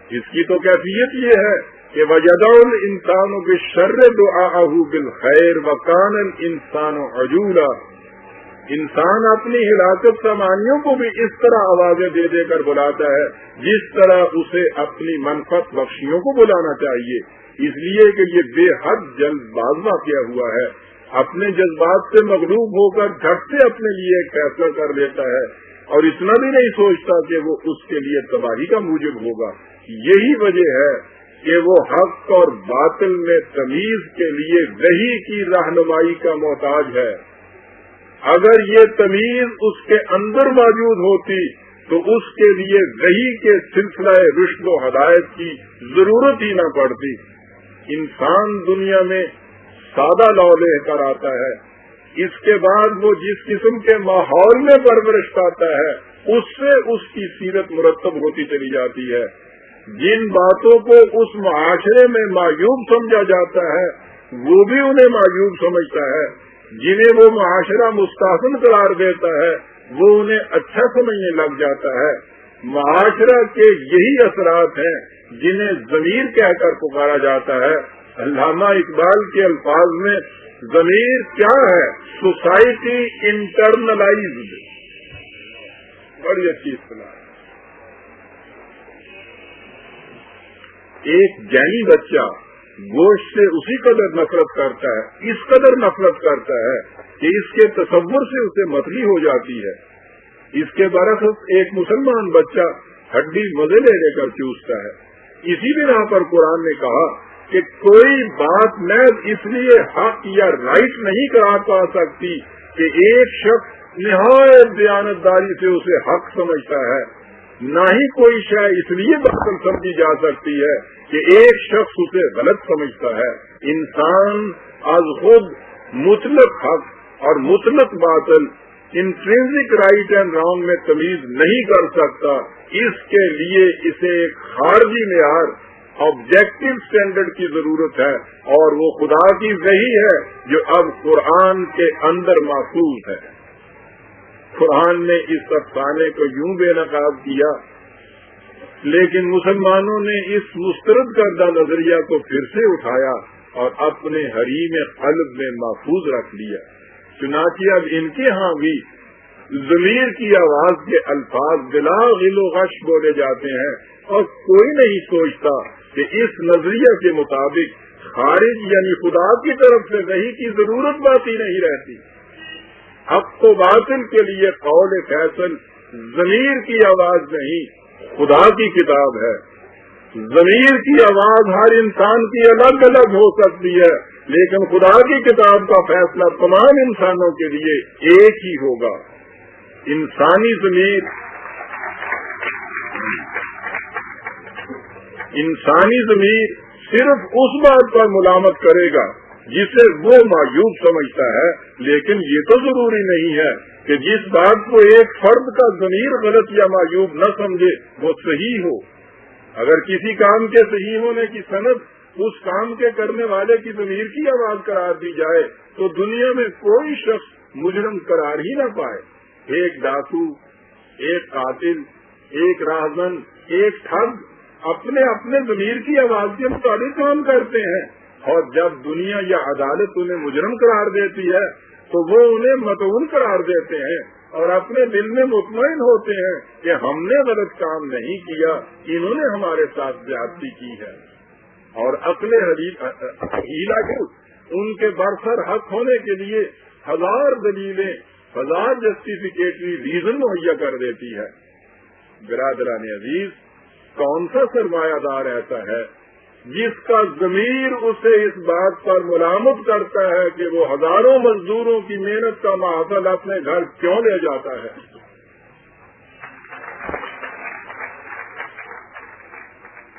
اس کی تو کیفیت یہ ہے کہ وَيَدْعُ الْإِنسَانُ بِالشَّرِّ دُعَاءَهُ بِالْخَيْرِ وَكَانَ الْإِنسَانُ عَجُولًا۔ انسان اپنی ہلاکت سامانیوں کو بھی اس طرح آوازیں دے دے کر بلاتا ہے جس طرح اسے اپنی منفعت بخشیوں کو بلانا چاہیے، اس لیے کہ یہ بے حد جلد باز واقع ہوا ہے، اپنے جذبات سے مغلوب ہو کر جھٹ سے اپنے لیے ایک فیصلہ کر لیتا ہے اور اتنا بھی نہیں سوچتا کہ وہ اس کے لیے تباہی کا موجب ہوگا۔ یہی وجہ ہے کہ وہ حق اور باطل میں تمیز کے لیے وحی کی رہنمائی کا محتاج ہے۔ اگر یہ تمیز اس کے اندر موجود ہوتی تو اس کے لیے وحی کے سلسلہ رشد و ہدایت کی ضرورت ہی نہ پڑتی۔ انسان دنیا میں سادہ لو لے کر آتا ہے، اس کے بعد وہ جس قسم کے ماحول میں پرورش پاتا ہے اس سے اس کی سیرت مرتب ہوتی چلی جاتی ہے۔ جن باتوں کو اس معاشرے میں معیوب سمجھا جاتا ہے وہ بھی انہیں معیوب سمجھتا ہے، جنہیں وہ معاشرہ مستحسن قرار دیتا ہے وہ انہیں اچھا سمجھنے لگ جاتا ہے۔ معاشرہ کے یہی اثرات ہیں جنہیں ضمیر کہہ کر پکارا جاتا ہے۔ علامہ اقبال کے الفاظ میں ضمیر کیا ہے؟ سوسائٹی انٹرنلائزڈ، بڑی اچھی اصطلاح ہے۔ ایک جینی بچہ گوشت سے اسی قدر نفرت کرتا ہے، اس قدر نفرت کرتا ہے کہ اس کے تصور سے اسے متلی ہو جاتی ہے۔ اس کے برعکس ایک مسلمان بچہ ہڈی مزے لے کر چوستا ہے۔ اسی بنا پر قرآن نے کہا کہ کوئی بات محض اس لیے حق یا رائٹ نہیں قرار پا سکتی کہ ایک شخص نہایت دیانتداری سے اسے حق سمجھتا ہے، نہ ہی کوئی شے اس لیے باطل سمجھی جا سکتی ہے کہ ایک شخص اسے غلط سمجھتا ہے۔ انسان از خود مطلق حق اور مطلق باطل، انٹرنسک رائٹ اینڈ رانگ میں تمیز نہیں کر سکتا، اس کے لیے اسے ایک خارجی معیار آبجیکٹو اسٹینڈرڈ کی ضرورت ہے، اور وہ خدا کی وحی ہے جو اب قرآن کے اندر محفوظ ہے۔ قرآن نے اس افسانے کو یوں بے نقاب کیا، لیکن مسلمانوں نے اس مسترد کردہ نظریہ کو پھر سے اٹھایا اور اپنے حریم قلب میں محفوظ رکھ لیا۔ چنانچہ اب ان کے ہاں بھی ضمیر کی آواز کے الفاظ بلا غل و غش بولے جاتے ہیں، اور کوئی نہیں سوچتا کہ اس نظریہ کے مطابق خارج یعنی خدا کی طرف سے وحی کی ضرورت باقی نہیں رہتی۔ حق و باطل کے لیے قول فیصل ضمیر کی آواز نہیں، خدا کی کتاب ہے۔ ضمیر کی آواز ہر انسان کی الگ الگ ہو سکتی ہے، لیکن خدا کی کتاب کا فیصلہ تمام انسانوں کے لیے ایک ہی ہوگا۔ انسانی ضمیر صرف اس بات پر ملامت کرے گا جسے وہ معیوب سمجھتا ہے، لیکن یہ تو ضروری نہیں ہے کہ جس بات کو ایک فرد کا ضمیر غلط یا معیوب نہ سمجھے وہ صحیح ہو۔ اگر کسی کام کے صحیح ہونے کی سند اس کام کے کرنے والے کی ضمیر کی آواز قرار دی جائے تو دنیا میں کوئی شخص مجرم قرار ہی نہ پائے۔ ایک ڈاکو، ایک قاتل، ایک راہزن، ایک ٹھگ اپنے اپنے ضمیر کی آواز کے مطابق کام کرتے ہیں، اور جب دنیا یا عدالت انہیں مجرم قرار دیتی ہے تو وہ انہیں مطعون قرار دیتے ہیں اور اپنے دل میں مطمئن ہوتے ہیں کہ ہم نے غلط کام نہیں کیا، انہوں نے ہمارے ساتھ زیادتی کی ہے۔ اور عقل ہیلا کو ان کے برسر حق ہونے کے لیے ہزار دلیلیں، ہزار جسٹیفیکیٹری ریزن مہیا کر دیتی ہے۔ برادران عزیز، کون سا سرمایہ دار ایسا ہے جس کا ضمیر اسے اس بات پر ملامت کرتا ہے کہ وہ ہزاروں مزدوروں کی محنت کا محصول اپنے گھر کیوں لے جاتا ہے؟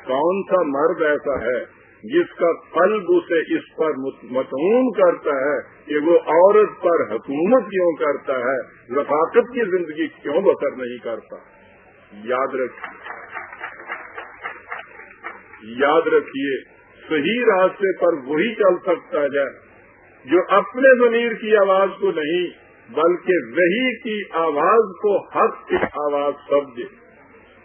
کون سا مرد ایسا ہے جس کا قلب اسے اس پر مطمئن کرتا ہے کہ وہ عورت پر حکومت کیوں کرتا ہے، رفاقت کی زندگی کیوں بسر نہیں کرتا؟ یاد رکھیے صحیح راستے پر وہی چل سکتا ہے جو اپنے ضمیر کی آواز کو نہیں بلکہ وحی کی آواز کو حق کی آواز سمجھے۔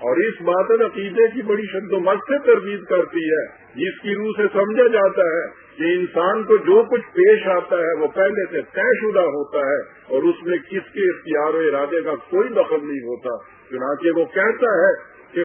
اور اس باطل عقیدے کی بڑی شدومت سے تردید کرتی ہے، جس کی روح سے سمجھا جاتا ہے کہ انسان کو جو کچھ پیش آتا ہے وہ پہلے سے طے شدہ ہوتا ہے اور اس میں کس کے اختیار و ارادے کا کوئی دخل نہیں ہوتا۔ چنانچہ وہ کہتا ہے